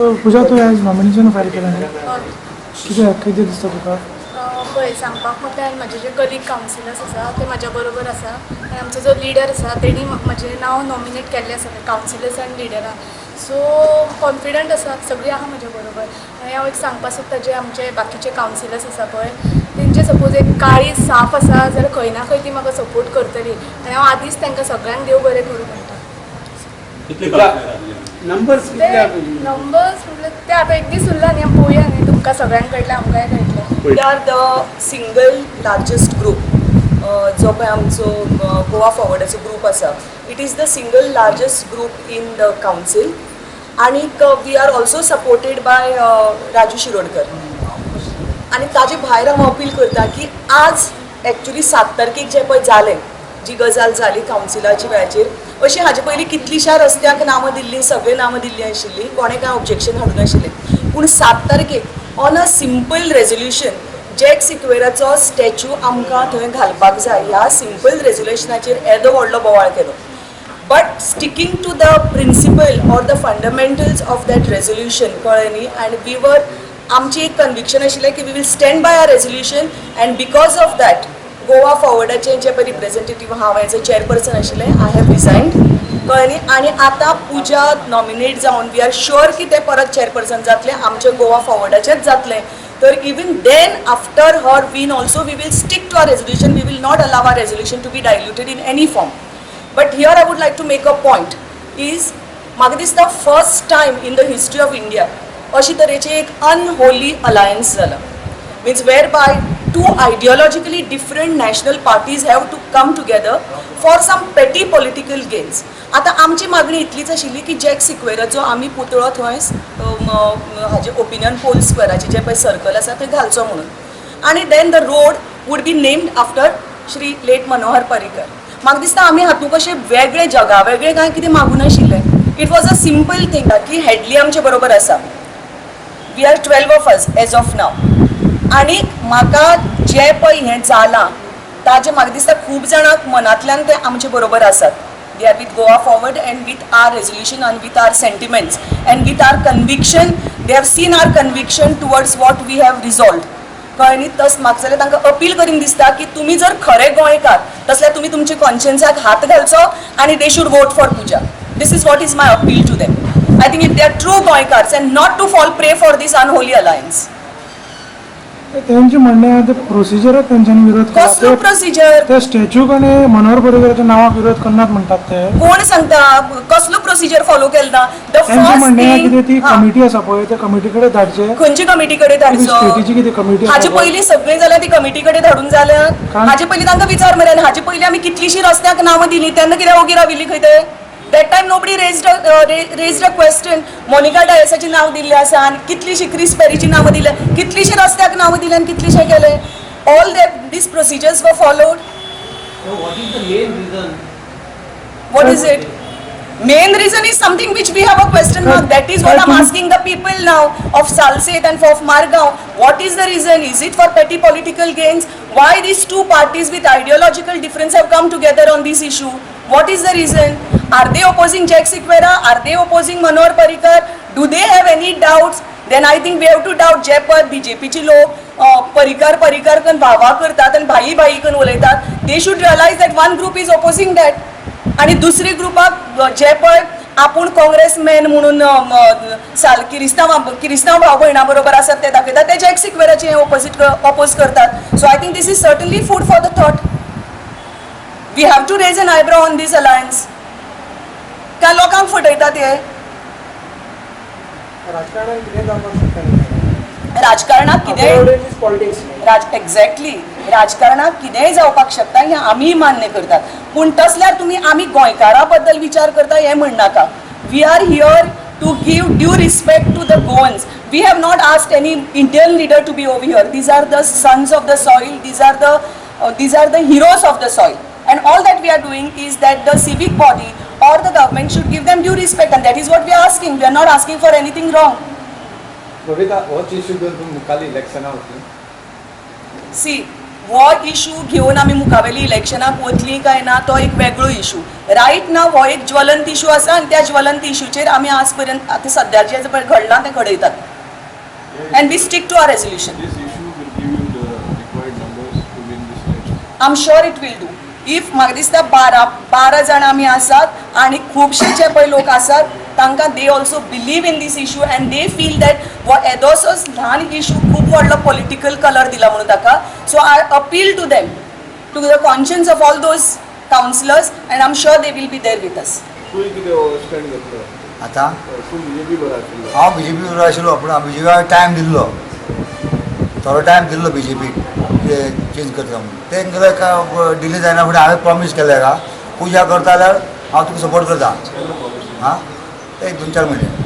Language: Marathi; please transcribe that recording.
पूजा तू आज नॉमिनेशन फायल केलं नाही किती दिसतं तुका? पळय सांगपाक म्हटल्यार म्हजे जे कलीग कावन्सिलर्स आसा ते म्हाज्या बरोबर आसा आनी आमचो जो लिडर आसा तेणी म्हजें नांव नॉमिनेट केल्लें आसा कावन्सिलर्स आनी लिडरान. सो कॉन्फिडंट आसा, सगळीं आहा म्हज्या बरोबर. आनी हांव एक सांगपाक सोदता जे आमचे बाकीचे कावन्सिलर्स आसा पळय तेंचे सपोज एक काळी साफ आसा जाल्यार खंय ना खंय ती म्हाका सपोर्ट करतली आनी हांव आदींच तांकां सगळ्यांक देव बरें करूं म्हणटा. नंबर्स म्हटल्यार ते आतां एक दीस उरला न्ही, पळोवया न्ही, तुमकां सगळ्यांक कळटलें आमकांय कळटलें. We are the single largest group जो पळय आमचो गोवा फॉरवर्डाचो ग्रुप आसा. It is the single largest group in the council आनीक we are also supported by Raju Shirodkar. आनी ताजे भायर हांव अपील करता की आज एक्चुली 7 तारखेक जें पळय जालें, जी गजाल जाली कावन्सिलाच्या वेळाचेर, अशी हाजे पयलीं कितलींश्या रस्त्यांक नांवां दिल्लीं, सगळे नांवां दिल्लीं आशिल्लीं, कोणें कांय ऑब्जेक्शन हाडूं नाशिल्लें. पूण 7 तारखेक on a simple resolution Jack सिक्वेराचो स्टॅच्यू आमकां थंय घालपाक जाय ह्या सिंपल रेजोल्युशनाचेर येदो व्हडलो बोवाळ केलो. But sticking to the principle or the fundamentals of that resolution कळ्ळें न्ही. आनी वी वर आमची एक कन्विक्शन आशिल्लें की we will stand by our resolution and because of that Goa फॉरवर्डाचे जे पळय रिप्रेझेंटेटीव हांव एज अ चेअरपर्सन आशिल्लें, आय हॅव रिजायन्ड कळ्ळें न्ही. आनी आतां पुजा नॉमिनेट जावन वी आर शुअर की ते परत चेअरपर्सन जातले, आमचे गोवा फॉरवर्डाचेच जातले. तर even then after her win also we will stick to our resolution. We will not allow our resolution to be diluted in any form. But here I would like to make a point is म्हाका दिसता first time in the history of India अशी तरेची एक अनहोली अलायन्स जाला. means whereby two ideologically different national parties have to come together for some petty political gains. आता आमची मागणी इतलीच आशिल्ली की जॅक सिक्वेराचो आमी पुतळो थंय हाजे ओपिनियन पोल स्क्वेराचे जे पळय सर्कल आसा थंय घालचो म्हणून. आनी then the road would be named after Shri late Manohar Parrikar. म्हाका दिसता आमी हातूंत अशें वेगळे जगा वेगळे कांय कितें मागूं नाशिल्लें. It was a simple thing की हेडली आमचे बरोबर आसा. We are 12 of us as of now. आनी म्हाका जे पळय हें जालां ताजे म्हाका दिसता खूब जाणांक मनांतल्यान ते आमचे बरोबर आसात. They are with Goa forward and with our resolution and with our sentiments and with our conviction. They have seen our conviction towards what we have resolved. कळ्ळें न्ही. तस म्हाका जाल्यार तांकां अपील करीन दिसता की तुमी जर खरे गोंयकार तसल्यार तुमी तुमच्या कॉन्शियन्साक हात घालचो आनी they should vote for Puja. This is what is my appeal to them. I think if they are true Goenkars and not to fall prey for these unholy alliance. त्यांचे म्हणणे आहे ते प्रोसिजर त्यांच्यानी विरोध कसलो प्रोसिजर? ते स्टॅच्यूक आणि मनोहर पर्रीकराच्या नावाक विरोध करण्यात म्हणतात ते. कोण सांगता कसलो प्रोसिजर फॉलो केला? द त्यांचे म्हणणे आहे की ती फर्स्ट कमिटी आसा पळय त्या कमिटीकडे धाडचे. खंयची कमिटीकडे धाडचो? स्टेटीची कितें कमिटी हाजे पयलीं सगळे जाल्यार ती कमिटीकडे धाडून जाल्यार हाजे पयलीं तांकां विचार मरे. हाजे पयलीं आमी कितलींशीं रस्त्याक नांवां दिलीं तेन्ना कित्याक ओगी राविल्ली खंय ते? That time nobody raised a question. Monica डायसाचें नांव दिल्लें आसा आनी कितलींशीं क्रिस पेरीची नांवां दिल्या, कितलींशीं रस्त्याक नांवां दिल्या आनी कितलेशें केलें. ऑल दीस प्रोसिजर्स वर followed. What is the main reason? What is it? Main reason is something which we have a question mark. That is what I'm asking the people now of Salsette and of Margao. What is the reason? Is it for petty political gains? Why these two parties with ideological difference have come together on this issue? What is the reason? Are they opposing Jack Sikwera? Are they opposing Manohar Parrikar? Do they have any doubts? Then I think we have to doubt जे पळय BJPचे लोक परिकार करून भावा करतात आनी भाई करून उलयतात. They should realise that one group is opposing that आनी दुसरी ग्रुपाक जे पळय आपूण काँग्रेसमॅन म्हणून किरिस्तांव भाव भयणां बरोबर आसात ते दाखयतात ते जॅक सिक्वेराचे ऑपोज करतात. So I think this is certainly food for the thought. We have to raise an eyebrow on this alliance. काय लोकांक फटयतात हे? राजकारणात कितें एक्झॅक्टली राजकारणात कितेंय जावपाक शकता हें आमी मान्य करतात. पूण तसल्यार तुमी आमी गोंयकारा बद्दल विचार करता हें म्हणनाका. We are here to give due respect to the Goans. We have not asked any Indian leader to be over here. These are the sons of the soil. These are the heroes of the soil. And all that we are doing is that the civic body or the government should give them due respect, and that is what we are asking. We are not asking for anything wrong. Bhavita, what issue do you mukhali election out? See, हो इशू घेवन आमी मुखावेली इलेक्शनाक वतली काय ना तो एक वेगळो इशू. रायट नाव हो एक ज्वलंत इशू आसा आनी त्या ज्वलंत इशूचेर आमी आज पर्यंत आतां सद्याचें जें घडलां तें घडयतात. And we stick to our resolution. This issue will give you the required numbers to win this election. I'm sure it will do. If म्हाका दिसता 12 जाण आमी आसात आनी खुबशे जे पळय लोक आसात तांकां they also believe in this issue and they feel that हो येदोसो ल्हान इशू खूब व्हडलो पॉलिटिकल कलर दिला म्हणून ताका. So I appeal to them, to the conscience of all those councillors and I am sure they will be there with us. तूं कितें स्टँड घेतलो? आतां तूं BJP बरो आशिल्लो. हांव BJP बरोबर आशिल्लो, पूण हांव BJP टायम दिल्लो, थोडो टायम दिल्लो BJP चेंज करता म्हणून. तेंका डिले जायना फुडें हांवें प्रॉमीस केलें का पुजा करता जाल्यार हांव तुका सपोर्ट करता. हां, एक 2-4 म्हयने.